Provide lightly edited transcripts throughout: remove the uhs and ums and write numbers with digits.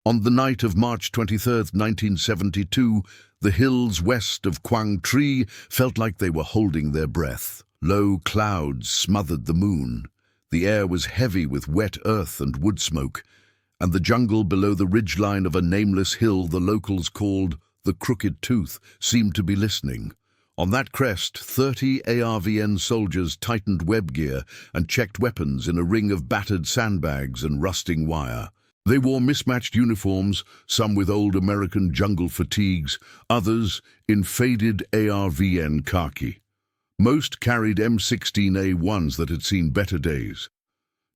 On the night of March 23, 1972, the hills west of Quang Tri felt like they were holding their breath. Low clouds smothered the moon. The air was heavy with wet earth and wood smoke, and the jungle below the ridgeline of a nameless hill the locals called the Crooked Tooth seemed to be listening. On that crest, 30 ARVN soldiers tightened web gear and checked weapons in a ring of battered sandbags and rusting wire. They wore mismatched uniforms, some with old American jungle fatigues, others in faded ARVN khaki. Most carried M16A1s that had seen better days.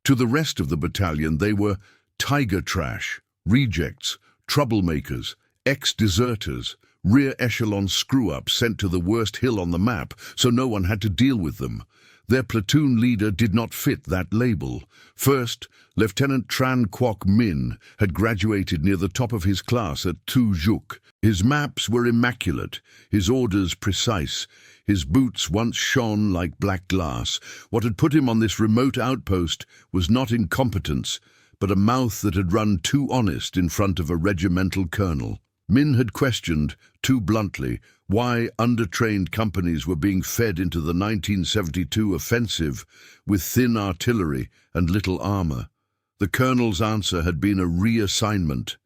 To the rest of the battalion, they were tiger trash, rejects, troublemakers, ex-deserters, rear echelon screw-ups sent to the worst hill on the map, so no one had to deal with them. Their platoon leader did not fit that label. First, Lieutenant Tran Quoc Min had graduated near the top of his class at Tu Juk. His maps were immaculate, his orders precise, his boots once shone like black glass. What had put him on this remote outpost was not incompetence, but a mouth that had run too honest in front of a regimental colonel. Min had questioned, too bluntly, why undertrained companies were being fed into the 1972 offensive with thin artillery and little armor. The colonel's answer had been a reassignment.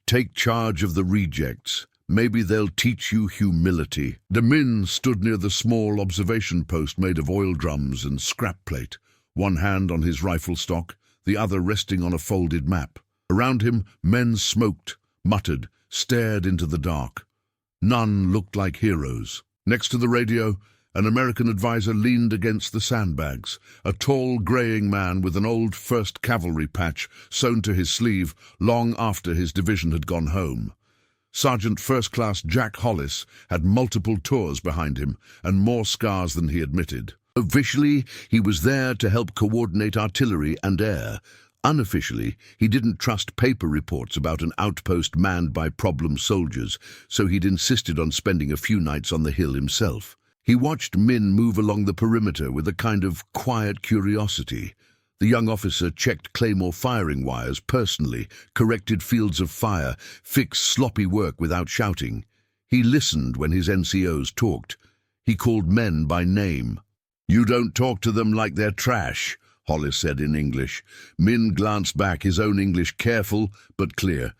Take charge of the rejects. Maybe they'll teach you humility. The Min stood near the small observation post made of oil drums and scrap plate, one hand on his rifle stock, the other resting on a folded map. Around him, men smoked, muttered, stared into the dark. None looked like heroes. Next to the radio, an American advisor leaned against the sandbags, a tall, graying man with an old 1st Cavalry patch sewn to his sleeve long after his division had gone home. Sergeant First Class Jack Hollis had multiple tours behind him and more scars than he admitted. Officially, he was there to help coordinate artillery and air. Unofficially, he didn't trust paper reports about an outpost manned by problem soldiers, so he'd insisted on spending a few nights on the hill himself. He watched Min move along the perimeter with a kind of quiet curiosity. The young officer checked Claymore firing wires personally, corrected fields of fire, fixed sloppy work without shouting. He listened when his NCOs talked. He called men by name. "You don't talk to them like they're trash," Hollis said in English. Min glanced back, his own English careful but clear.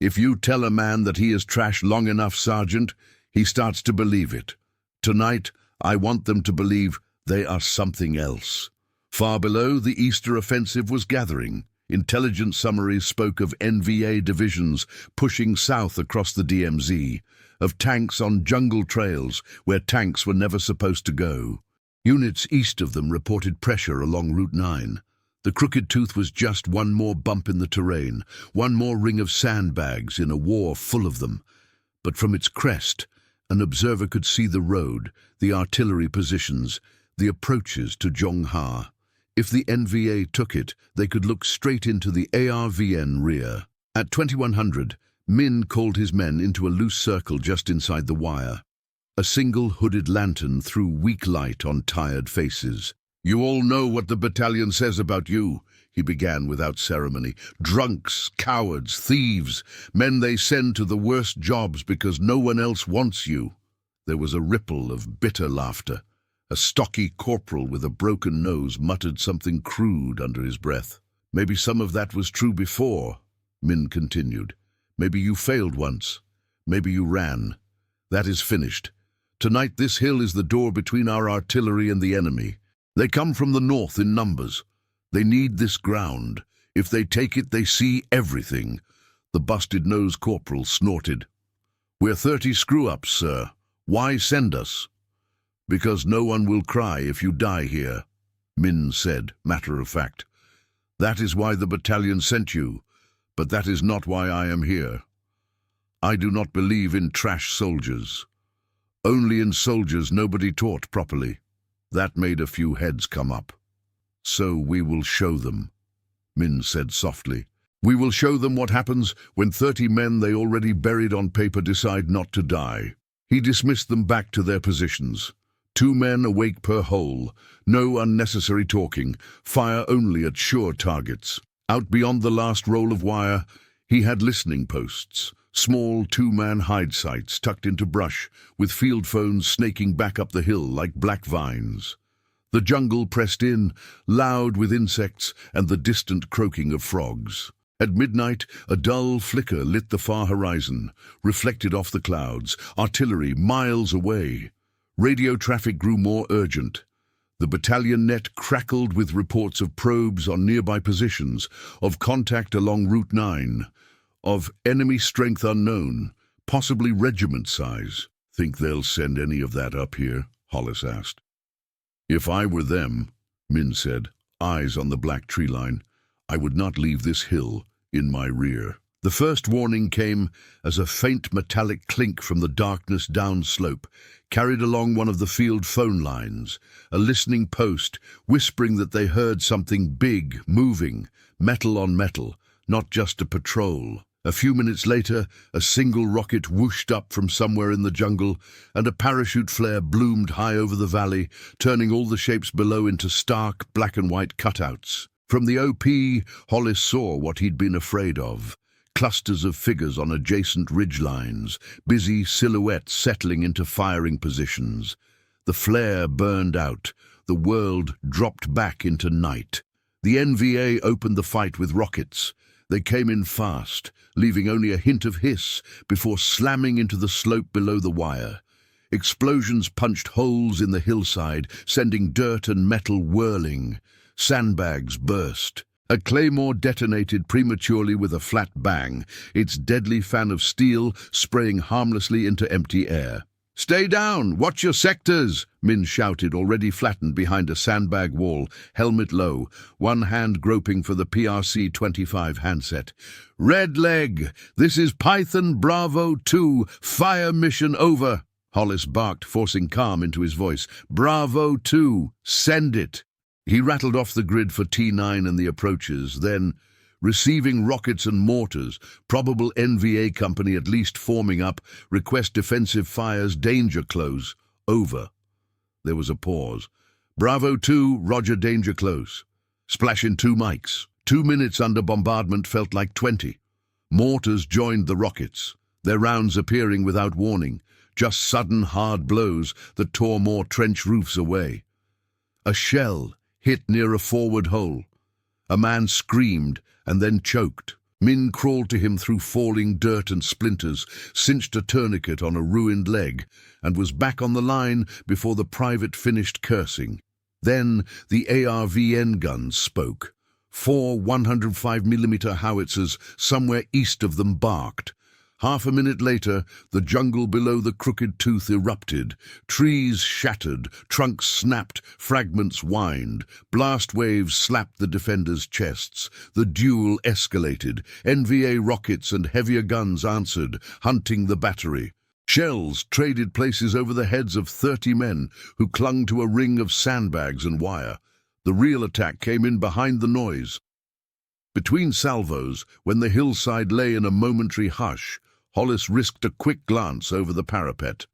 "If you tell a man that he is trash long enough, Sergeant, he starts to believe it. Tonight, I want them to believe they are something else." Far below, the Easter offensive was gathering. Intelligence summaries spoke of NVA divisions pushing south across the DMZ, of tanks on jungle trails where tanks were never supposed to go. Units east of them reported pressure along Route 9. The Crooked Tooth was just one more bump in the terrain, one more ring of sandbags in a war full of them. But from its crest, an observer could see the road, the artillery positions, the approaches to Zhongha. If the NVA took it, they could look straight into the ARVN rear. At 2100, Min called his men into a loose circle just inside the wire. A single hooded lantern threw weak light on tired faces. "You all know what the battalion says about you," he began without ceremony. "Drunks, cowards, thieves, men they send to the worst jobs because no one else wants you." There was a ripple of bitter laughter. A stocky corporal with a broken nose muttered something crude under his breath. "Maybe some of that was true before," Min continued. "Maybe you failed once. Maybe you ran. That is finished. Tonight this hill is the door between our artillery and the enemy. They come from the north in numbers. They need this ground. If they take it, they see everything." The busted-nosed corporal snorted. "We're 30 screw-ups, sir. Why send us?" "Because no one will cry if you die here," Min said, matter of fact. "That is why the battalion sent you, but that is not why I am here. I do not believe in trash soldiers. Only in soldiers nobody taught properly." That made a few heads come up. "So we will show them," Min said softly. "We will show them what happens when 30 men they already buried on paper decide not to die." He dismissed them back to their positions. 2 men awake per hole. No unnecessary talking. Fire only at sure targets. Out beyond the last roll of wire, He had listening posts, small two-man hide sites tucked into brush, with field phones snaking back up the hill like black vines. The jungle pressed in, loud with insects and the distant croaking of frogs. At midnight, a dull flicker lit the far horizon, reflected off the clouds, artillery miles away. Radio traffic grew more urgent. The battalion net crackled with reports of probes on nearby positions, of contact along Route 9, of enemy strength unknown, possibly regiment size. "Think they'll send any of that up here?" Hollis asked. "If I were them," Min said, eyes on the black tree line, "I would not leave this hill in my rear." The first warning came as a faint metallic clink from the darkness downslope, carried along one of the field phone lines, a listening post whispering that they heard something big moving, metal on metal, not just a patrol. A few minutes later, a single rocket whooshed up from somewhere in the jungle, and a parachute flare bloomed high over the valley, turning all the shapes below into stark black and white cutouts. From the OP, Hollis saw what he'd been afraid of. Clusters of figures on adjacent ridgelines, busy silhouettes settling into firing positions. The flare burned out. The world dropped back into night. The NVA opened the fight with rockets. They came in fast, leaving only a hint of hiss before slamming into the slope below the wire. Explosions punched holes in the hillside, sending dirt and metal whirling. Sandbags burst. A claymore detonated prematurely with a flat bang, its deadly fan of steel spraying harmlessly into empty air. "Stay down! Watch your sectors!" Min shouted, already flattened behind a sandbag wall, helmet low, one hand groping for the PRC-25 handset. "Red leg! This is Python Bravo 2. Fire mission over!" Hollis barked, forcing calm into his voice. "Bravo 2. Send it!" He rattled off the grid for T9 and the approaches, then, receiving rockets and mortars, probable NVA company at least forming up, request defensive fires, danger close. Over. There was a pause. "Bravo 2, roger, danger close." Splash in 2 mics. 2 minutes under bombardment felt like 20. Mortars joined the rockets, their rounds appearing without warning, just sudden hard blows that tore more trench roofs away. A shell hit near a forward hole. A man screamed and then choked. Min crawled to him through falling dirt and splinters, cinched a tourniquet on a ruined leg, and was back on the line before the private finished cursing. Then the ARVN guns spoke. 4 105mm howitzers somewhere east of them barked. Half a minute later, the jungle below the crooked tooth erupted. Trees shattered, trunks snapped, fragments whined. Blast waves slapped the defenders' chests. The duel escalated. NVA rockets and heavier guns answered, hunting the battery. Shells traded places over the heads of 30 men who clung to a ring of sandbags and wire. The real attack came in behind the noise. Between salvos, when the hillside lay in a momentary hush, Hollis risked a quick glance over the parapet.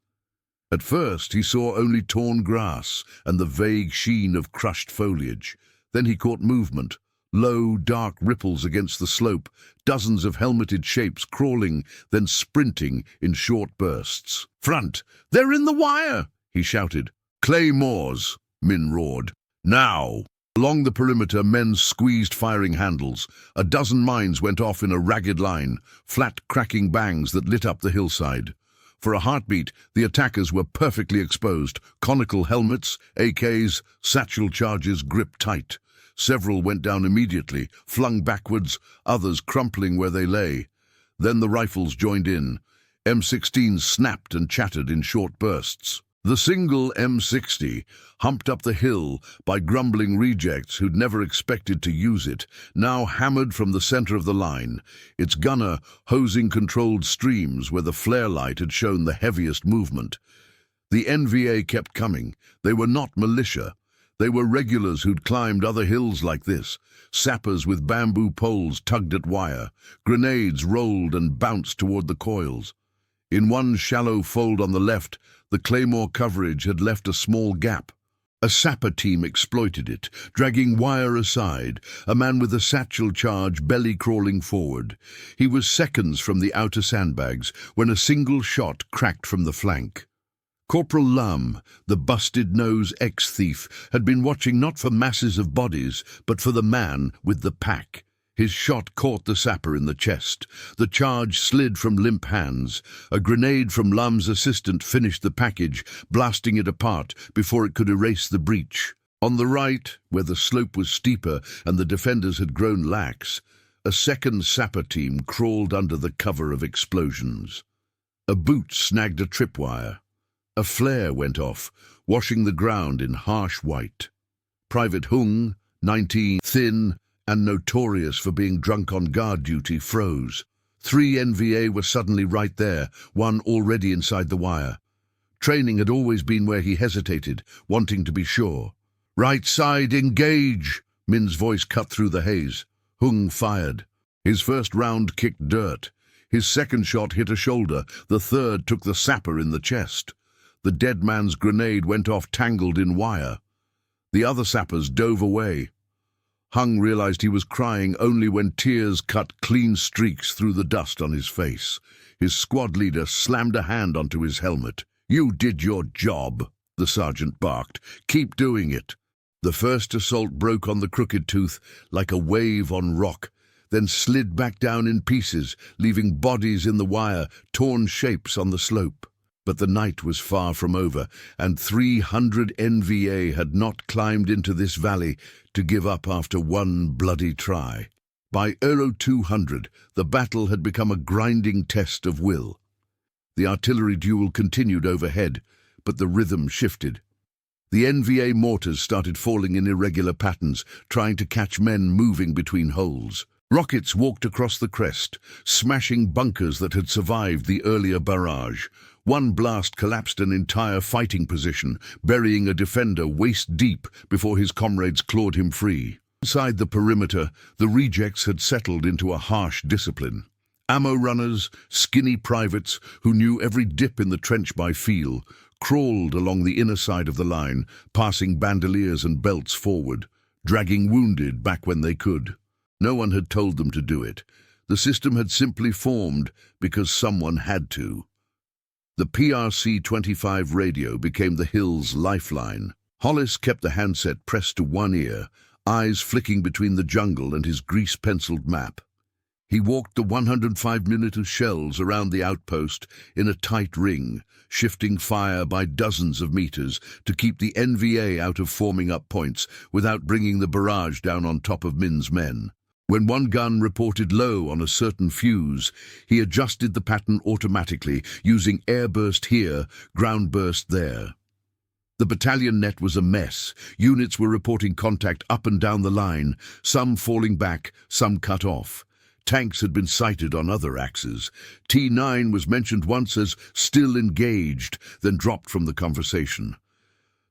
At first he saw only torn grass and the vague sheen of crushed foliage. Then he caught movement, low, dark ripples against the slope, dozens of helmeted shapes crawling, then sprinting in short bursts. "Front! They're in the wire!" he shouted. "Claymores!" Min roared. "Now!" Along the perimeter, men squeezed firing handles. A dozen mines went off in a ragged line, flat, cracking bangs that lit up the hillside. For a heartbeat, the attackers were perfectly exposed. Conical helmets, AKs, satchel charges gripped tight. Several went down immediately, flung backwards, others crumpling where they lay. Then the rifles joined in. M16s snapped and chattered in short bursts. The single M60, humped up the hill by grumbling rejects who'd never expected to use it, now hammered from the center of the line, its gunner hosing controlled streams where the flare light had shown the heaviest movement. The NVA kept coming. They were not militia. They were regulars who'd climbed other hills like this. Sappers with bamboo poles tugged at wire. Grenades rolled and bounced toward the coils. In one shallow fold on the left, the claymore coverage had left a small gap. A sapper team exploited it, dragging wire aside, a man with a satchel charge belly crawling forward. He was seconds from the outer sandbags when a single shot cracked from the flank. Corporal Lam, the busted-nose ex-thief, had been watching not for masses of bodies, but for the man with the pack. His shot caught the sapper in the chest. The charge slid from limp hands. A grenade from Lam's assistant finished the package, blasting it apart before it could erase the breach. On the right, where the slope was steeper and the defenders had grown lax, a second sapper team crawled under the cover of explosions. A boot snagged a tripwire. A flare went off, washing the ground in harsh white. Private Hung, 19, thin, and notorious for being drunk on guard duty, froze. 3 NVA were suddenly right there, one already inside the wire. Training had always been where he hesitated, wanting to be sure. "Right side, engage!" Min's voice cut through the haze. Hung fired. His first round kicked dirt. His second shot hit a shoulder. The third took the sapper in the chest. The dead man's grenade went off tangled in wire. The other sappers dove away. Hung realized he was crying only when tears cut clean streaks through the dust on his face. His squad leader slammed a hand onto his helmet. "You did your job," the sergeant barked. "Keep doing it." The first assault broke on the Crooked Tooth like a wave on rock, then slid back down in pieces, leaving bodies in the wire, torn shapes on the slope. But the night was far from over, and 300 NVA had not climbed into this valley to give up after one bloody try. By Euro 200, the battle had become a grinding test of will. The artillery duel continued overhead, but the rhythm shifted. The NVA mortars started falling in irregular patterns, trying to catch men moving between holes. Rockets walked across the crest, smashing bunkers that had survived the earlier barrage. One blast collapsed an entire fighting position, burying a defender waist-deep before his comrades clawed him free. Inside the perimeter, the rejects had settled into a harsh discipline. Ammo runners, skinny privates who knew every dip in the trench by feel, crawled along the inner side of the line, passing bandoliers and belts forward, dragging wounded back when they could. No one had told them to do it. The system had simply formed because someone had to. The PRC-25 radio became the Hills' lifeline. Hollis kept the handset pressed to one ear, eyes flicking between the jungle and his grease-penciled map. He walked the 105mm shells around the outpost in a tight ring, shifting fire by dozens of meters to keep the NVA out of forming up points without bringing the barrage down on top of Min's men. When one gun reported low on a certain fuse, he adjusted the pattern automatically, using airburst here, groundburst there. The battalion net was a mess. Units were reporting contact up and down the line, some falling back, some cut off. Tanks had been sighted on other axes. T9 was mentioned once as still engaged, then dropped from the conversation.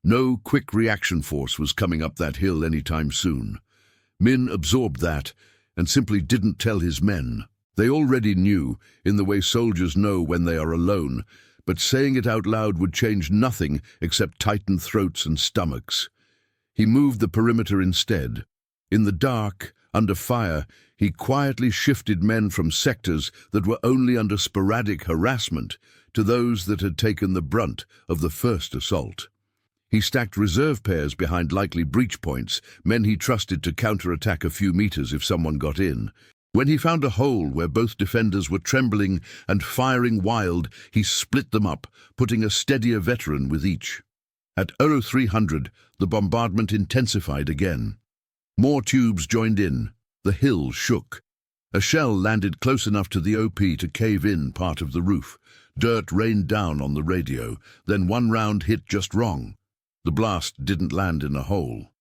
No quick reaction force was coming up that hill anytime soon. Min absorbed that and simply didn't tell his men. They already knew, in the way soldiers know when they are alone, but saying it out loud would change nothing except tightened throats and stomachs. He moved the perimeter instead. In the dark, under fire, he quietly shifted men from sectors that were only under sporadic harassment to those that had taken the brunt of the first assault. He stacked reserve pairs behind likely breach points, men he trusted to counterattack a few meters if someone got in. When he found a hole where both defenders were trembling and firing wild, he split them up, putting a steadier veteran with each. At Euro 300, the bombardment intensified again. More tubes joined in. The hill shook. A shell landed close enough to the OP to cave in part of the roof. Dirt rained down on the radio, then one round hit just wrong. The blast didn't land in a hole.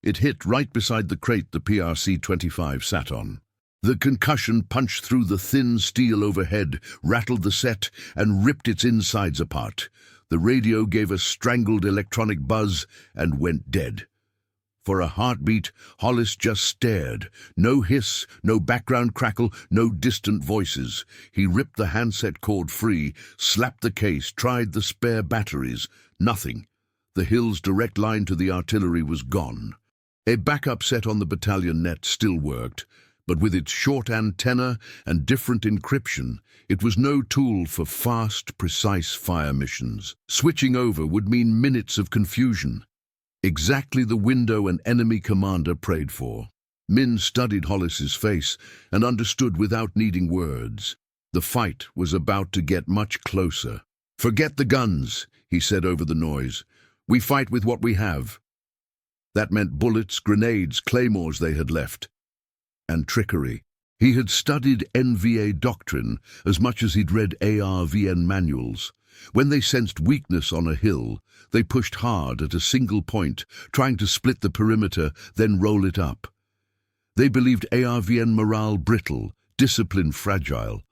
It hit right beside the crate the PRC-25 sat on. The concussion punched through the thin steel overhead, rattled the set, and ripped its insides apart. The radio gave a strangled electronic buzz and went dead. For a heartbeat, Hollis just stared. No hiss, no background crackle, no distant voices. He ripped the handset cord free, slapped the case, tried the spare batteries. Nothing. The hill's direct line to the artillery was gone. A backup set on the battalion net still worked, but with its short antenna and different encryption, it was no tool for fast, precise fire missions. Switching over would mean minutes of confusion. Exactly the window an enemy commander prayed for. Min studied Hollis's face and understood without needing words. The fight was about to get much closer. "Forget the guns," he said over the noise. "We fight with what we have." That meant bullets, grenades, claymores they had left. And trickery. He had studied NVA doctrine as much as he'd read ARVN manuals. When they sensed weakness on a hill, they pushed hard at a single point, trying to split the perimeter, then roll it up. They believed ARVN morale brittle, discipline fragile.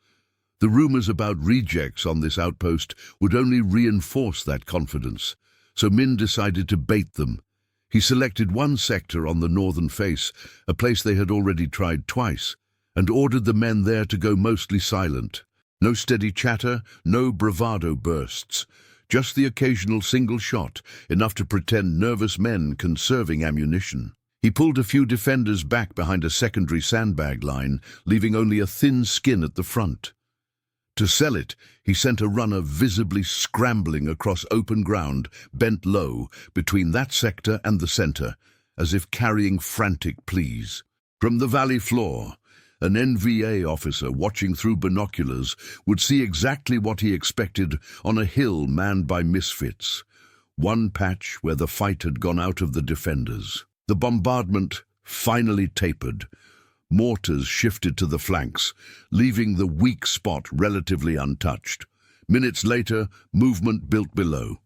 The rumors about rejects on this outpost would only reinforce that confidence, so Min decided to bait them. He selected one sector on the northern face, a place they had already tried twice, and ordered the men there to go mostly silent. No steady chatter, no bravado bursts, just the occasional single shot, enough to pretend nervous men conserving ammunition. He pulled a few defenders back behind a secondary sandbag line, leaving only a thin skin at the front. To sell it, he sent a runner visibly scrambling across open ground, bent low, between that sector and the center, as if carrying frantic pleas. From the valley floor, an NVA officer watching through binoculars would see exactly what he expected on a hill manned by misfits. One patch where the fight had gone out of the defenders. The bombardment finally tapered. Mortars shifted to the flanks, leaving the weak spot relatively untouched. Minutes later, movement built below.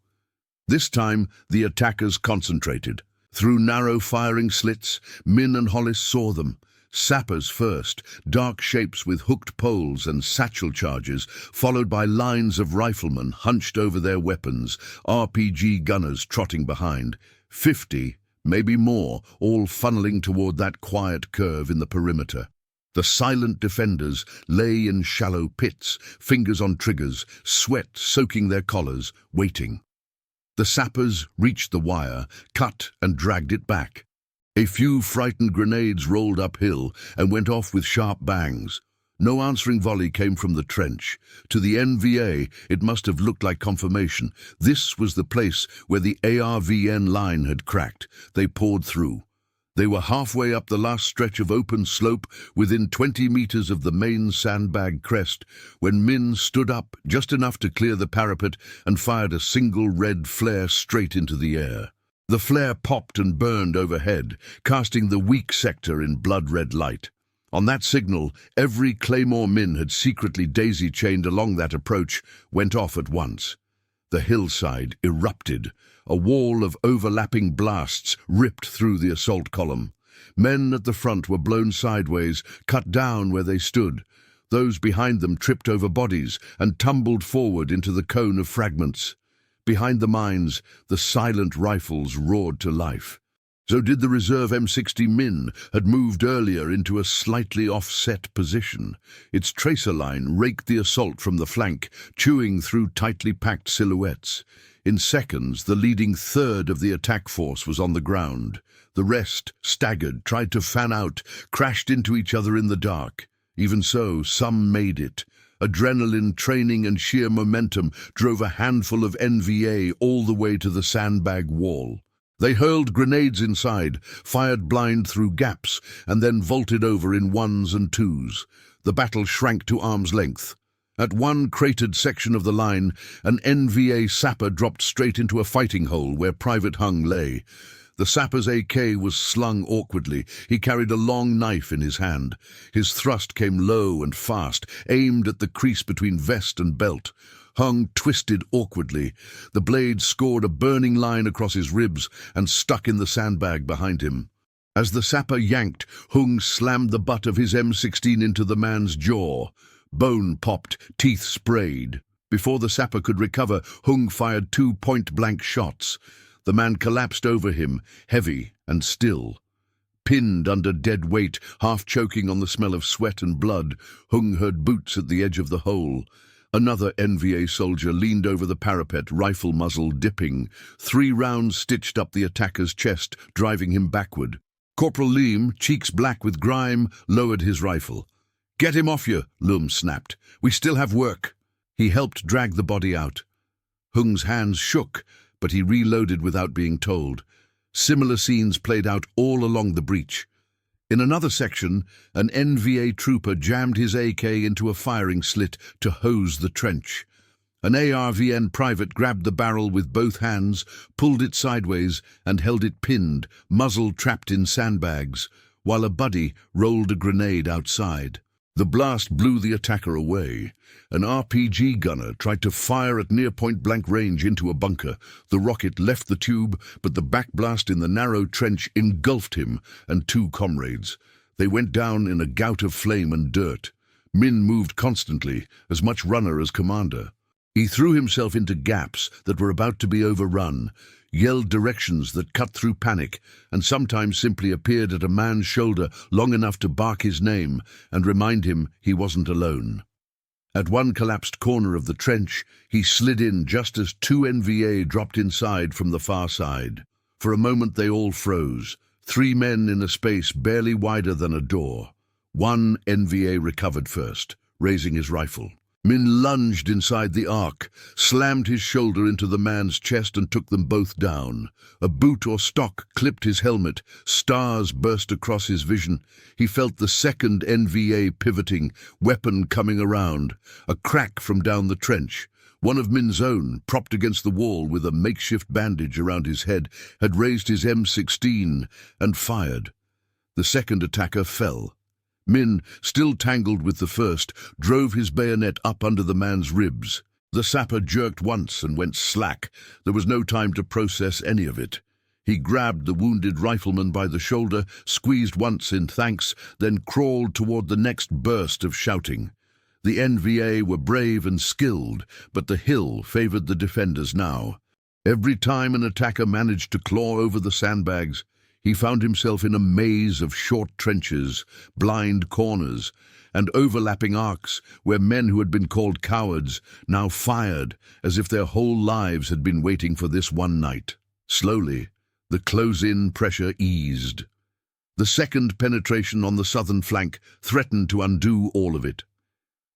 This time, the attackers concentrated. Through narrow firing slits, Min and Hollis saw them. Sappers first, dark shapes with hooked poles and satchel charges, followed by lines of riflemen hunched over their weapons, RPG gunners trotting behind. 50, maybe more, all funneling toward that quiet curve in the perimeter. The silent defenders lay in shallow pits, fingers on triggers, sweat soaking their collars, waiting. The sappers reached the wire, cut and dragged it back. A few frightened grenades rolled uphill and went off with sharp bangs. No answering volley came from the trench. To the NVA, it must have looked like confirmation. This was the place where the ARVN line had cracked. They poured through. They were halfway up the last stretch of open slope, within 20 meters of the main sandbag crest, when Min stood up just enough to clear the parapet and fired a single red flare straight into the air. The flare popped and burned overhead, casting the weak sector in blood-red light. On that signal, every claymore Min had secretly daisy-chained along that approach went off at once. The hillside erupted. A wall of overlapping blasts ripped through the assault column. Men at the front were blown sideways, cut down where they stood. Those behind them tripped over bodies and tumbled forward into the cone of fragments. Behind the mines, the silent rifles roared to life. So did the reserve M60 Min, had moved earlier into a slightly offset position. Its tracer line raked the assault from the flank, chewing through tightly packed silhouettes. In seconds, the leading third of the attack force was on the ground. The rest, staggered, tried to fan out, crashed into each other in the dark. Even so, some made it. Adrenaline, training and sheer momentum drove a handful of NVA all the way to the sandbag wall. They hurled grenades inside, fired blind through gaps, and then vaulted over in ones and twos. The battle shrank to arm's length. At one cratered section of the line, an NVA sapper dropped straight into a fighting hole where Private Hung lay. The sapper's AK was slung awkwardly. He carried a long knife in his hand. His thrust came low and fast, aimed at the crease between vest and belt. Hung twisted awkwardly. The blade scored a burning line across his ribs and stuck in the sandbag behind him. As the sapper yanked, Hung slammed the butt of his M16 into the man's jaw. Bone popped, teeth sprayed. Before the sapper could recover, Hung fired 2 point-blank shots. The man collapsed over him, heavy and still. Pinned under dead weight, half choking on the smell of sweat and blood, Hung heard boots at the edge of the hole. Another NVA soldier leaned over the parapet, rifle muzzle dipping. 3 rounds stitched up the attacker's chest, driving him backward. Corporal Leem, cheeks black with grime, lowered his rifle. "Get him off you," Lum snapped. "We still have work." He helped drag the body out. Hung's hands shook, but he reloaded without being told. Similar scenes played out all along the breach. In another section, an NVA trooper jammed his AK into a firing slit to hose the trench. An ARVN private grabbed the barrel with both hands, pulled it sideways, and held it pinned, muzzle trapped in sandbags, while a buddy rolled a grenade outside. The blast blew the attacker away. An RPG gunner tried to fire at near point-blank range into a bunker. The rocket left the tube, but the backblast in the narrow trench engulfed him and 2 comrades. They went down in a gout of flame and dirt. Min moved constantly, as much runner as commander. He threw himself into gaps that were about to be overrun, yelled directions that cut through panic, and sometimes simply appeared at a man's shoulder long enough to bark his name and remind him he wasn't alone. At one collapsed corner of the trench, he slid in just as 2 NVA dropped inside from the far side. For a moment they all froze, 3 men in a space barely wider than a door. 1 NVA recovered first, raising his rifle. Min lunged inside the arc, slammed his shoulder into the man's chest and took them both down. A boot or stock clipped his helmet. Stars burst across his vision. He felt the second NVA pivoting, weapon coming around. A crack from down the trench. One of Min's own, propped against the wall with a makeshift bandage around his head, had raised his M16 and fired. The second attacker fell. Min, still tangled with the first, drove his bayonet up under the man's ribs. The sapper jerked once and went slack. There was no time to process any of it. He grabbed the wounded rifleman by the shoulder, squeezed once in thanks, then crawled toward the next burst of shouting. The NVA were brave and skilled, but the hill favored the defenders now. Every time an attacker managed to claw over the sandbags, he found himself in a maze of short trenches, blind corners, and overlapping arcs where men who had been called cowards now fired as if their whole lives had been waiting for this one night. Slowly, the close-in pressure eased. The second penetration on the southern flank threatened to undo all of it.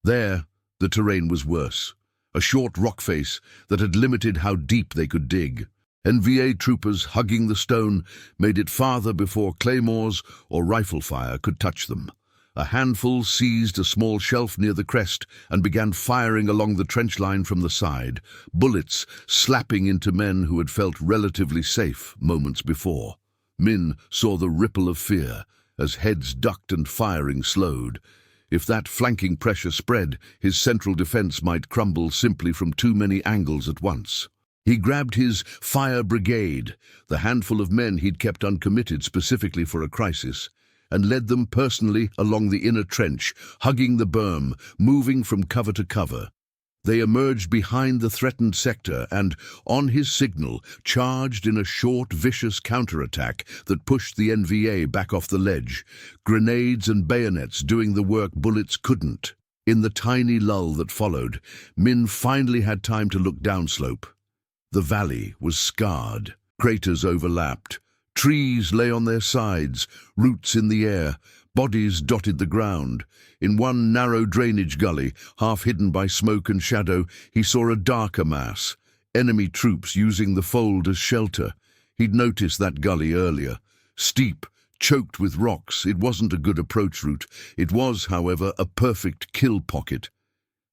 There, the terrain was worse, a short rock face that had limited how deep they could dig. NVA troopers hugging the stone made it farther before claymores or rifle fire could touch them. A handful seized a small shelf near the crest and began firing along the trench line from the side, bullets slapping into men who had felt relatively safe moments before. Min saw the ripple of fear as heads ducked and firing slowed. If that flanking pressure spread, his central defense might crumble simply from too many angles at once. He grabbed his fire brigade, the handful of men he'd kept uncommitted specifically for a crisis, and led them personally along the inner trench, hugging the berm, moving from cover to cover. They emerged behind the threatened sector and, on his signal, charged in a short, vicious counterattack that pushed the NVA back off the ledge, grenades and bayonets doing the work bullets couldn't. In the tiny lull that followed, Min finally had time to look downslope. The valley was scarred. Craters overlapped. Trees lay on their sides, roots in the air, bodies dotted the ground. In one narrow drainage gully, half hidden by smoke and shadow, he saw a darker mass, enemy troops using the fold as shelter. He'd noticed that gully earlier. Steep, choked with rocks, it wasn't a good approach route. It was, however, a perfect kill pocket.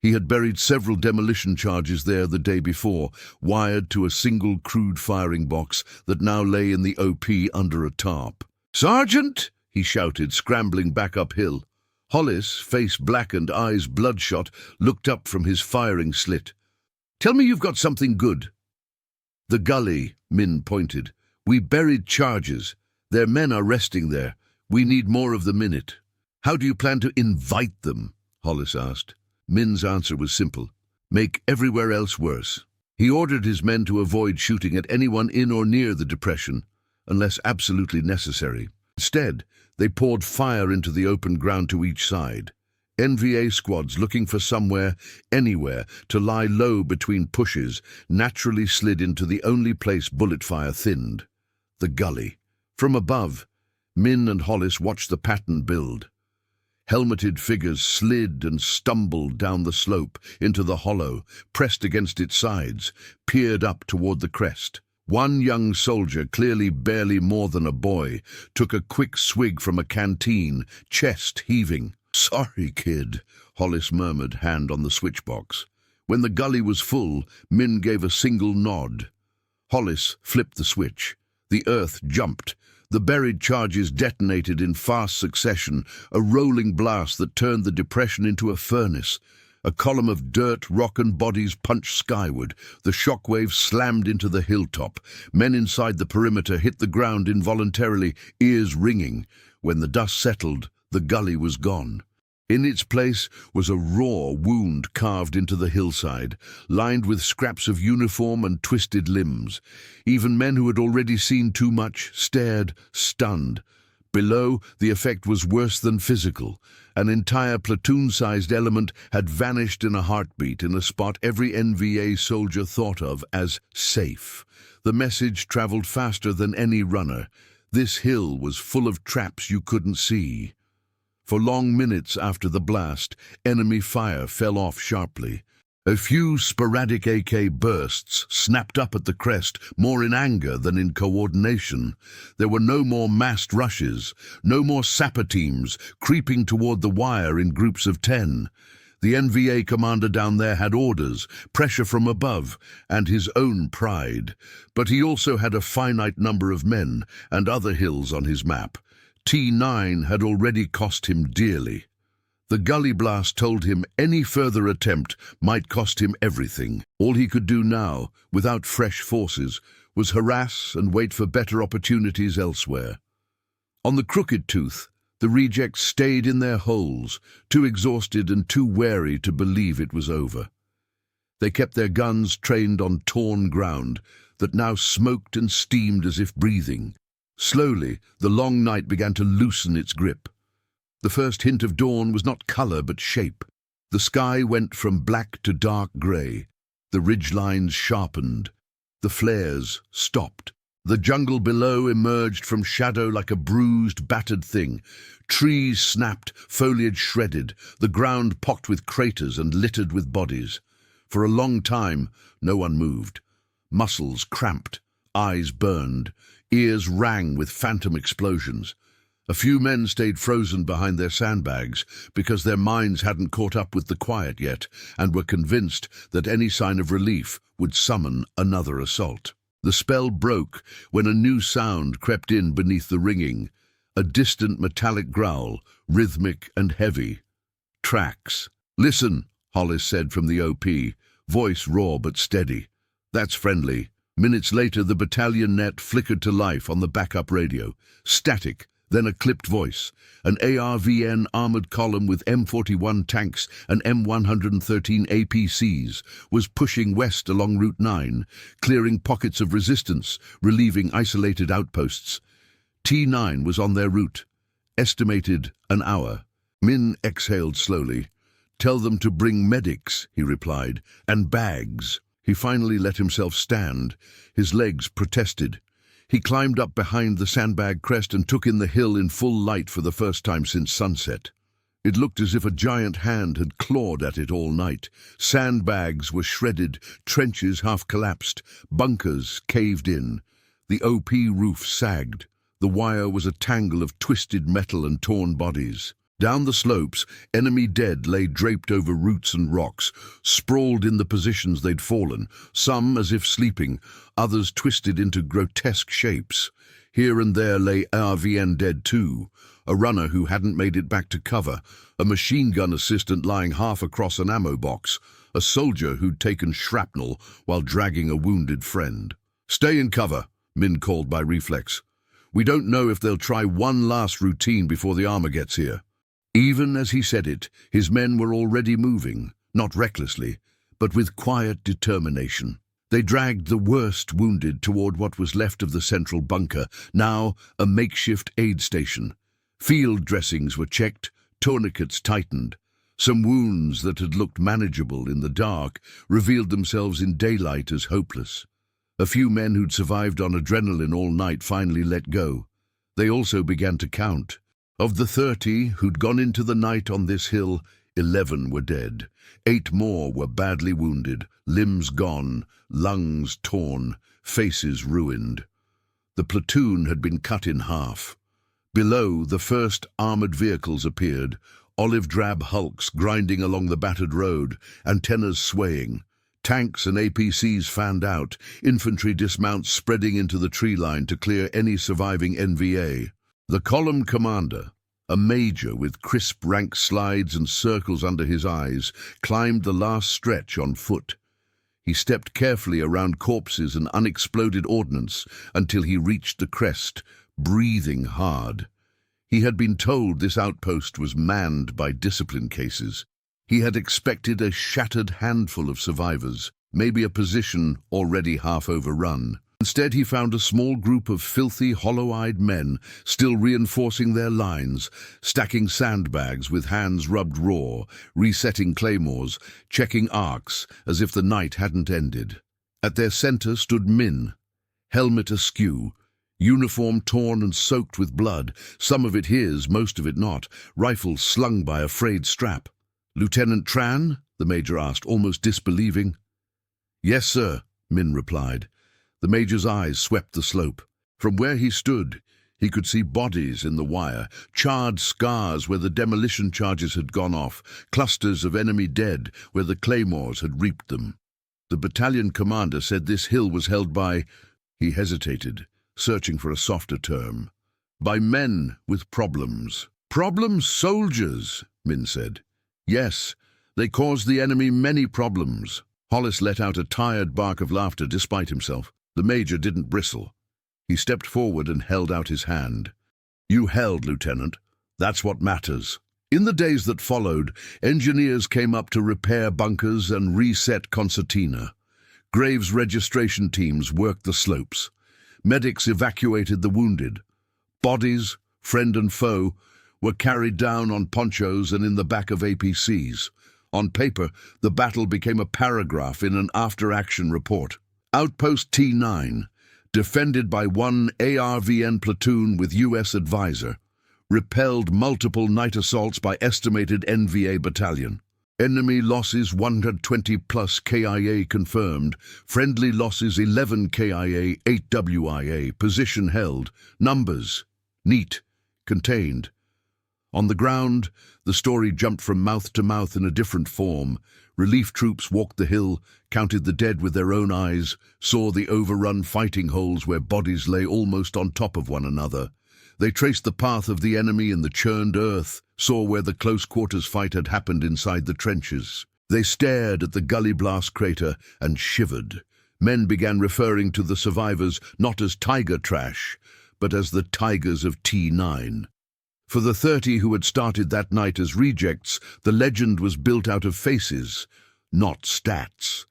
He had buried several demolition charges there the day before, wired to a single crude firing box that now lay in the OP under a tarp. "Sergeant!" he shouted, scrambling back uphill. Hollis, face blackened, eyes bloodshot, looked up from his firing slit. "Tell me you've got something good." "The gully," Min pointed. "We buried charges. Their men are resting there. We need more of them in it." "How do you plan to invite them?" Hollis asked. Min's answer was simple. "Make everywhere else worse." He ordered his men to avoid shooting at anyone in or near the depression, unless absolutely necessary. Instead, they poured fire into the open ground to each side. NVA squads looking for somewhere, anywhere, to lie low between pushes naturally slid into the only place bullet fire thinned, the gully. From above, Min and Hollis watched the pattern build. Helmeted figures slid and stumbled down the slope into the hollow, pressed against its sides, peered up toward the crest. One young soldier, clearly barely more than a boy, took a quick swig from a canteen, chest heaving. "Sorry, kid," Hollis murmured, hand on the switchbox. When the gully was full, Min gave a single nod. Hollis flipped the switch. The earth jumped. The buried charges detonated in fast succession, a rolling blast that turned the depression into a furnace. A column of dirt, rock and bodies punched skyward. The shockwave slammed into the hilltop. Men inside the perimeter hit the ground involuntarily, ears ringing. When the dust settled, the gully was gone. In its place was a raw wound carved into the hillside, lined with scraps of uniform and twisted limbs. Even men who had already seen too much stared, stunned. Below, the effect was worse than physical. An entire platoon-sized element had vanished in a heartbeat in a spot every NVA soldier thought of as safe. The message traveled faster than any runner. This hill was full of traps you couldn't see. For long minutes after the blast, enemy fire fell off sharply. A few sporadic AK bursts snapped up at the crest, more in anger than in coordination. There were no more massed rushes, no more sapper teams creeping toward the wire in groups of 10. The NVA commander down there had orders, pressure from above, and his own pride. But he also had a finite number of men and other hills on his map. T9 had already cost him dearly. The gully blast told him any further attempt might cost him everything. All he could do now, without fresh forces, was harass and wait for better opportunities elsewhere. On the Crooked Tooth, the rejects stayed in their holes, too exhausted and too wary to believe it was over. They kept their guns trained on torn ground that now smoked and steamed as if breathing. Slowly, the long night began to loosen its grip. The first hint of dawn was not color but shape. The sky went from black to dark gray. The ridgelines sharpened. The flares stopped. The jungle below emerged from shadow like a bruised, battered thing. Trees snapped, foliage shredded, the ground pocked with craters and littered with bodies. For a long time, no one moved. Muscles cramped, eyes burned, ears rang with phantom explosions. A few men stayed frozen behind their sandbags because their minds hadn't caught up with the quiet yet and were convinced that any sign of relief would summon another assault. The spell broke when a new sound crept in beneath the ringing, a distant metallic growl, rhythmic and heavy. Tracks. "Listen," Hollis said from the OP, voice raw but steady. "That's friendly." Minutes later, the battalion net flickered to life on the backup radio. Static, then a clipped voice. An ARVN armored column with M41 tanks and M113 APCs was pushing west along Route 9, clearing pockets of resistance, relieving isolated outposts. T9 was on their route. Estimated an hour. Min exhaled slowly. "Tell them to bring medics," he replied, "and bags." He finally let himself stand. His legs protested. He climbed up behind the sandbag crest and took in the hill in full light for the first time since sunset. It looked as if a giant hand had clawed at it all night. Sandbags were shredded, trenches half collapsed, bunkers caved in. The OP roof sagged. The wire was a tangle of twisted metal and torn bodies. Down the slopes, enemy dead lay draped over roots and rocks, sprawled in the positions they'd fallen, some as if sleeping, others twisted into grotesque shapes. Here and there lay ARVN dead too, a runner who hadn't made it back to cover, a machine gun assistant lying half across an ammo box, a soldier who'd taken shrapnel while dragging a wounded friend. "Stay in cover," Min called by reflex. "We don't know if they'll try one last routine before the armor gets here." Even as he said it, his men were already moving, not recklessly, but with quiet determination. They dragged the worst wounded toward what was left of the central bunker, now a makeshift aid station. Field dressings were checked, tourniquets tightened. Some wounds that had looked manageable in the dark revealed themselves in daylight as hopeless. A few men who'd survived on adrenaline all night finally let go. They also began to count. Of the 30 who'd gone into the night on this hill, 11 were dead. 8 more were badly wounded, limbs gone, lungs torn, faces ruined. The platoon had been cut in half. Below, the first armored vehicles appeared, olive-drab hulks grinding along the battered road, antennas swaying. Tanks and APCs fanned out, infantry dismounts spreading into the tree line to clear any surviving NVA. The column commander, a major with crisp rank slides and circles under his eyes, climbed the last stretch on foot. He stepped carefully around corpses and unexploded ordnance until he reached the crest, breathing hard. He had been told this outpost was manned by discipline cases. He had expected a shattered handful of survivors, maybe a position already half overrun. Instead, he found a small group of filthy, hollow-eyed men still reinforcing their lines, stacking sandbags with hands rubbed raw, resetting claymores, checking arcs as if the night hadn't ended. At their center stood Min, helmet askew, uniform torn and soaked with blood, some of it his, most of it not, rifle slung by a frayed strap. "Lieutenant Tran?" the major asked, almost disbelieving. "Yes, sir," Min replied. The major's eyes swept the slope. From where he stood, he could see bodies in the wire, charred scars where the demolition charges had gone off, clusters of enemy dead where the claymores had reaped them. The battalion commander said this hill was held by— he hesitated, searching for a softer term. "By men with problems." "Problems, soldiers," Min said. "Yes, they caused the enemy many problems." Hollis let out a tired bark of laughter despite himself. The major didn't bristle. He stepped forward and held out his hand. "You held, Lieutenant. That's what matters." In the days that followed, engineers came up to repair bunkers and reset concertina. Graves registration teams worked the slopes. Medics evacuated the wounded. Bodies, friend and foe, were carried down on ponchos and in the back of APCs. On paper, the battle became a paragraph in an after-action report. Outpost T9, defended by one ARVN platoon with U.S. advisor, repelled multiple night assaults by estimated NVA battalion. Enemy losses 120+ KIA confirmed, friendly losses 11 KIA, 8 WIA, position held, numbers, neat, contained. On the ground, the story jumped from mouth to mouth in a different form. Relief troops walked the hill, counted the dead with their own eyes, saw the overrun fighting holes where bodies lay almost on top of one another. They traced the path of the enemy in the churned earth, saw where the close-quarters fight had happened inside the trenches. They stared at the gully blast crater and shivered. Men began referring to the survivors not as tiger trash, but as the tigers of T9. For the 30 who had started that night as rejects, the legend was built out of faces, not stats.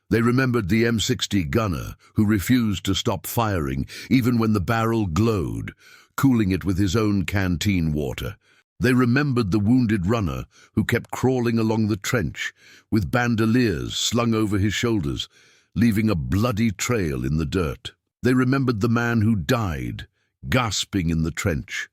They remembered the M60 gunner who refused to stop firing even when the barrel glowed, cooling it with his own canteen water. They remembered the wounded runner who kept crawling along the trench, with bandoliers slung over his shoulders, leaving a bloody trail in the dirt. They remembered the man who died, gasping in the trench,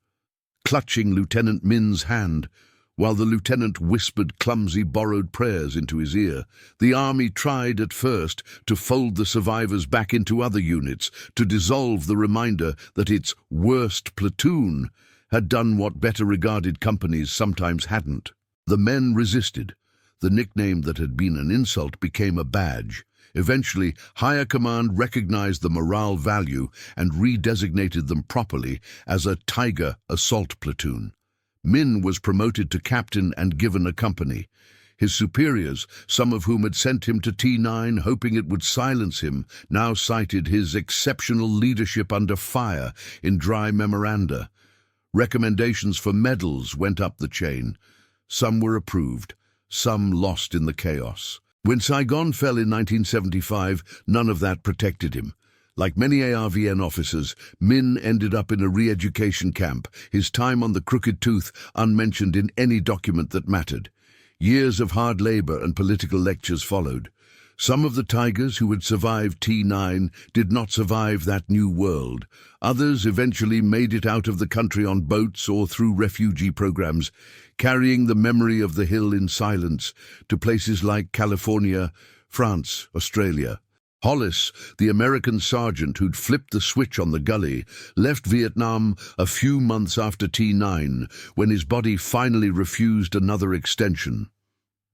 clutching Lieutenant Min's hand, while the lieutenant whispered clumsy borrowed prayers into his ear. The army tried at first to fold the survivors back into other units, to dissolve the reminder that its worst platoon had done what better-regarded companies sometimes hadn't. The men resisted. The nickname that had been an insult became a badge. Eventually, higher command recognized the morale value and redesignated them properly as a Tiger assault platoon. Min was promoted to captain and given a company. His superiors, some of whom had sent him to T9 hoping it would silence him, now cited his exceptional leadership under fire in dry memoranda. Recommendations for medals went up the chain. Some were approved, some lost in the chaos. When Saigon fell in 1975, none of that protected him. Like many ARVN officers, Min ended up in a re-education camp, his time on the Crooked Tooth unmentioned in any document that mattered. Years of hard labor and political lectures followed. Some of the Tigers who had survived T9 did not survive that new world. Others eventually made it out of the country on boats or through refugee programs, carrying the memory of the hill in silence to places like California, France, Australia. Hollis, the American sergeant who'd flipped the switch on the gully, left Vietnam a few months after T9, when his body finally refused another extension.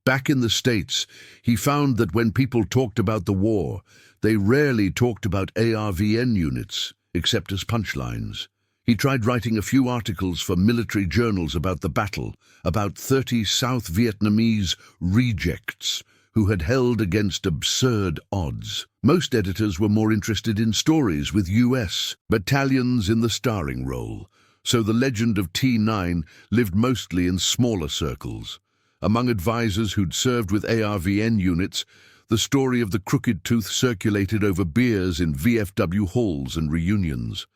Back in the States, he found that when people talked about the war, they rarely talked about ARVN units, except as punchlines. He tried writing a few articles for military journals about the battle, about 30 South Vietnamese rejects who had held against absurd odds. Most editors were more interested in stories with US battalions in the starring role, so the legend of T9 lived mostly in smaller circles. Among advisors who'd served with ARVN units, the story of the Crooked Tooth circulated over beers in VFW halls and reunions.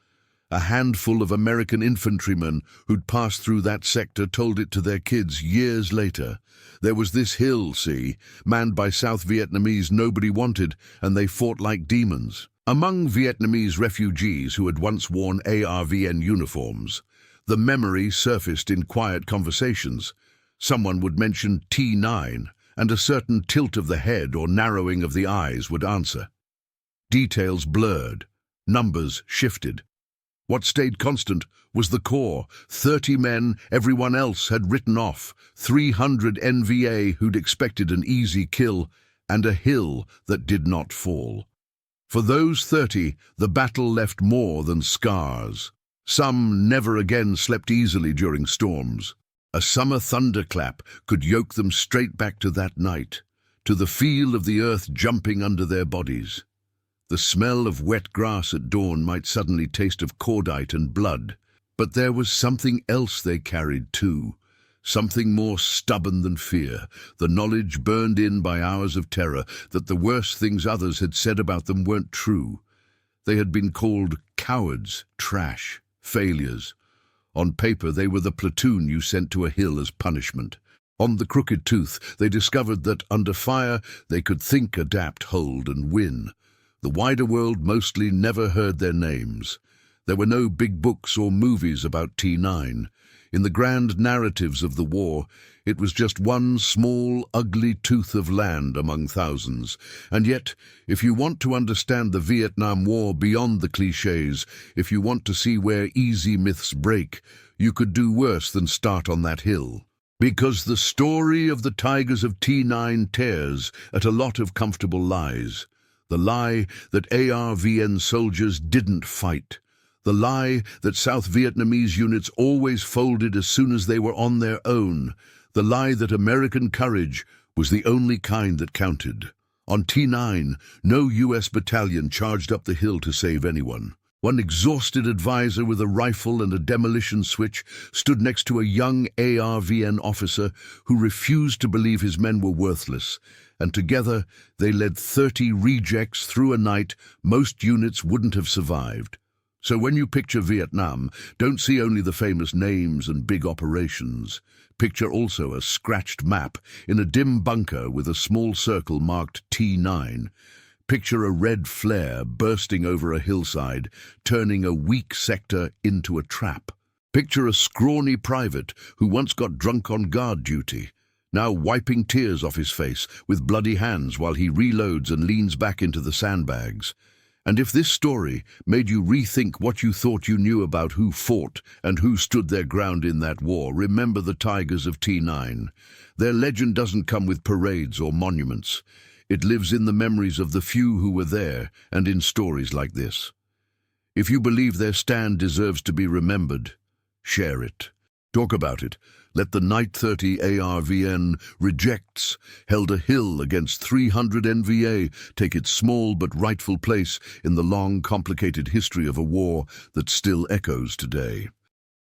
A handful of American infantrymen who'd passed through that sector told it to their kids years later. There was this hill, see, manned by South Vietnamese nobody wanted, and they fought like demons. Among Vietnamese refugees who had once worn ARVN uniforms, the memory surfaced in quiet conversations. Someone would mention T9, and a certain tilt of the head or narrowing of the eyes would answer. Details blurred, numbers shifted. What stayed constant was the core. 30 men everyone else had written off, 300 NVA who'd expected an easy kill, and a hill that did not fall. For those 30, the battle left more than scars. Some never again slept easily during storms. A summer thunderclap could yoke them straight back to that night, to the feel of the earth jumping under their bodies. The smell of wet grass at dawn might suddenly taste of cordite and blood, but there was something else they carried too, something more stubborn than fear, the knowledge burned in by hours of terror that the worst things others had said about them weren't true. They had been called cowards, trash, failures. On paper, they were the platoon you sent to a hill as punishment. On the Crooked Tooth, they discovered that, under fire, they could think, adapt, hold, and win. The wider world mostly never heard their names. There were no big books or movies about T9. In the grand narratives of the war, it was just one small, ugly tooth of land among thousands. And yet, if you want to understand the Vietnam War beyond the clichés, if you want to see where easy myths break, you could do worse than start on that hill. Because the story of the Tigers of T9 tears at a lot of comfortable lies. The lie that ARVN soldiers didn't fight. The lie that South Vietnamese units always folded as soon as they were on their own. The lie that American courage was the only kind that counted. On T9, no US battalion charged up the hill to save anyone. One exhausted advisor with a rifle and a demolition switch stood next to a young ARVN officer who refused to believe his men were worthless, and together they led 30 rejects through a night most units wouldn't have survived. So when you picture Vietnam, don't see only the famous names and big operations. Picture also a scratched map in a dim bunker with a small circle marked T9. Picture a red flare bursting over a hillside, turning a weak sector into a trap. Picture a scrawny private who once got drunk on guard duty, now wiping tears off his face with bloody hands while he reloads and leans back into the sandbags. And if this story made you rethink what you thought you knew about who fought and who stood their ground in that war, remember the Tigers of T9. Their legend doesn't come with parades or monuments. It lives in the memories of the few who were there and in stories like this. If you believe their stand deserves to be remembered, share it. Talk about it. Let the Night 30 ARVN rejects held a hill against 300 NVA take its small but rightful place in the long, complicated history of a war that still echoes today.